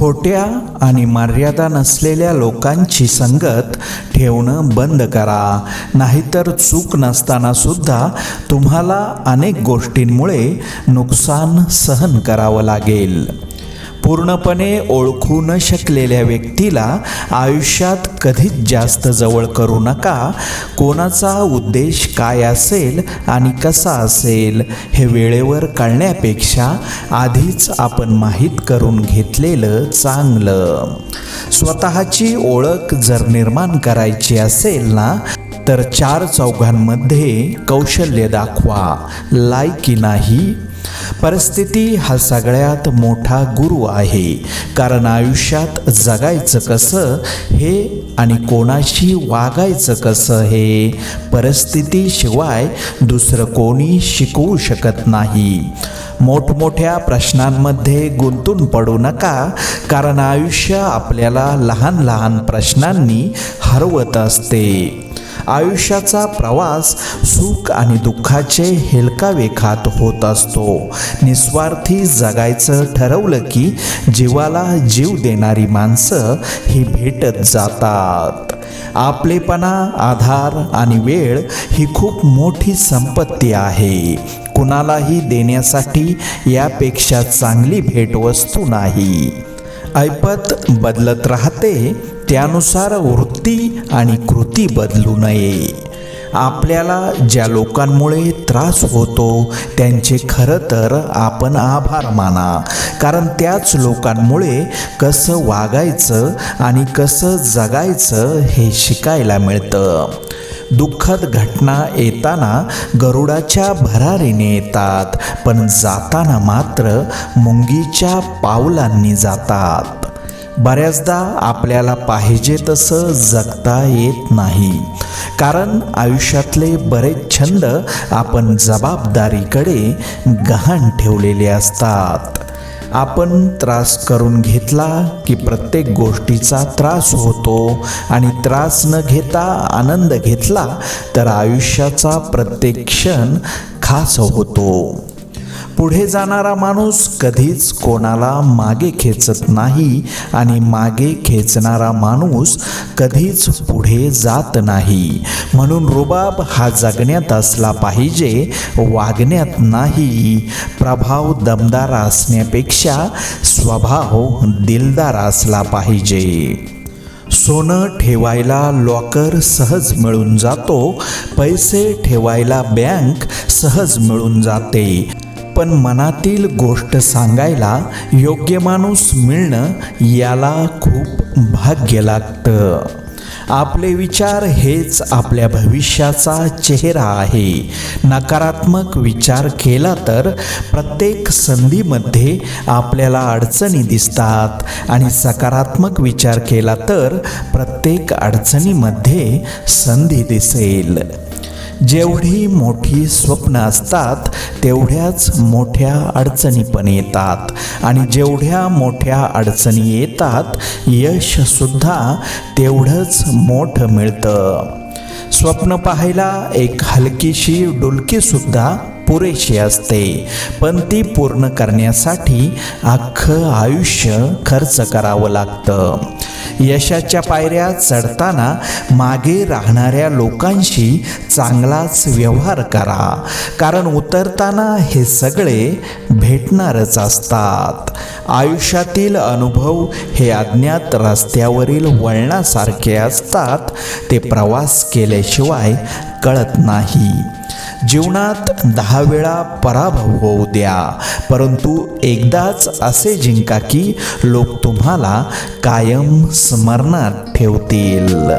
खोट्या आणि मर्यादा नसलेल्या लोकांची संगत ठेवणं बंद करा, नाहीतर चूक नसताना सुद्धा तुम्हाला अनेक गोष्टींमुळे नुकसान सहन करावं लागेल. पूर्णपणे ओळखू न शकलेल्या व्यक्तीला आयुष्यात कधीच जास्त जवळ करू नका. कोणाचा उद्देश काय असेल आणि कसा असेल हे वेळेवर कळण्यापेक्षा आधीच आपण माहीत करून घेतलेलं चांगलं. स्वतःची ओळख जर निर्माण करायची असेल ना, तर 4 चौघांमध्ये कौशल्य दाखवा, लायकी नाही. परिस्थिती हा सगळ्यात मोठा गुरु आहे, कारण आयुष्यात जगायचं कसं हे आणि कोणाशी वागायचं कसं हे परिस्थितीशिवाय दुसरं कोणी शिकवू शकत नाही. मोठमोठ्या प्रश्नांमध्ये गुंतून पडू नका, कारण आयुष्य आपल्याला लहान लहान प्रश्नांनी हरवत असते. आयुष्याचा प्रवास सुख आणि दुःखाचे हेलकावे खात होत असतो. निस्वार्थी जगायचं ठरवलं की जीवाला जीव देणारी माणसं ही भेटत जातात. आपलेपणा, आधार आणि वेळ ही खूप मोठी संपत्ती आहे. कुणालाही देण्यासाठी यापेक्षा चांगली भेटवस्तू नाही. ऐपत बदलत राहते, त्यानुसार वृत्ती आणि कृती बदलू नये. आपल्याला ज्या लोकांमुळे त्रास होतो त्यांचे खरं तर आपण आभार माना, कारण त्याच लोकांमुळे कसं वागायचं आणि कसं जगायचं हे शिकायला मिळतं. दुःखद घटना येताना गरुडाच्या भरारीने येतात, पण जाताना मात्र मुंगीच्या पावलांनी जातात. बऱ्याचदा आपल्याला पाहिजे तसं जगता येत नाही, कारण आयुष्यातले बरेच छंद आपण जबाबदारीकडे गहाण ठेवलेले असतात. आपण त्रास करून घेतला की प्रत्येक गोष्टीचा त्रास होतो, आणि त्रास न घेता आनंद घेतला तर आयुष्याचा प्रत्येक क्षण खास होतो. पुढे जाणारा माणूस कधीच कोणाला मागे खेचत नाही, आणि मागे खेचणारा माणूस कधीच पुढे जात नाही. म्हणून रुबाब हा जगण्यात असला पाहिजे, वागण्यात नाही. प्रभाव दमदार असण्यापेक्षा स्वभाव दिलदार असला पाहिजे. सोनं ठेवायला लॉकर सहज मिळून जातो, पैसे ठेवायला बँक सहज मिळून जाते, पण मनातील गोष्ट सांगायला योग्य माणूस मिळणं याला खूप भाग्य लागतं. आपले विचार हेच आपल्या भविष्याचा चेहरा आहे. नकारात्मक विचार केला तर प्रत्येक संधीमध्ये आपल्याला अडचणी दिसतात, आणि सकारात्मक विचार केला तर प्रत्येक अडचणीमध्ये संधी दिसेल. जेवढी मोठी स्वप्न असतात तेवढ्याच मोठ्या अडचणी पण येतात, आणि जेवढ्या मोठ्या अडचणी येतात यशसुद्धा तेवढंच मोठं मिळतं. स्वप्न पाहायला एक हलकीशी डुलकीसुद्धा पुरेशी असते, पण ती पूर्ण करण्यासाठी अख्खं आयुष्य खर्च करावं लागतं. यशाच्या पायऱ्या चढताना मागे राहणाऱ्या लोकांशी चांगलाच व्यवहार करा, कारण उतरताना हे सगळे भेटणारच असतात. आयुष्यातील अनुभव हे अज्ञात रस्त्यावरील वळणासारखे असतात, ते प्रवास केल्याशिवाय कळत नाही. जीवनात 10 वेळा पराभव होऊ द्या, परंतु एकदाच असे जिंका की लोक तुम्हाला कायम स्मरणात ठेवतील.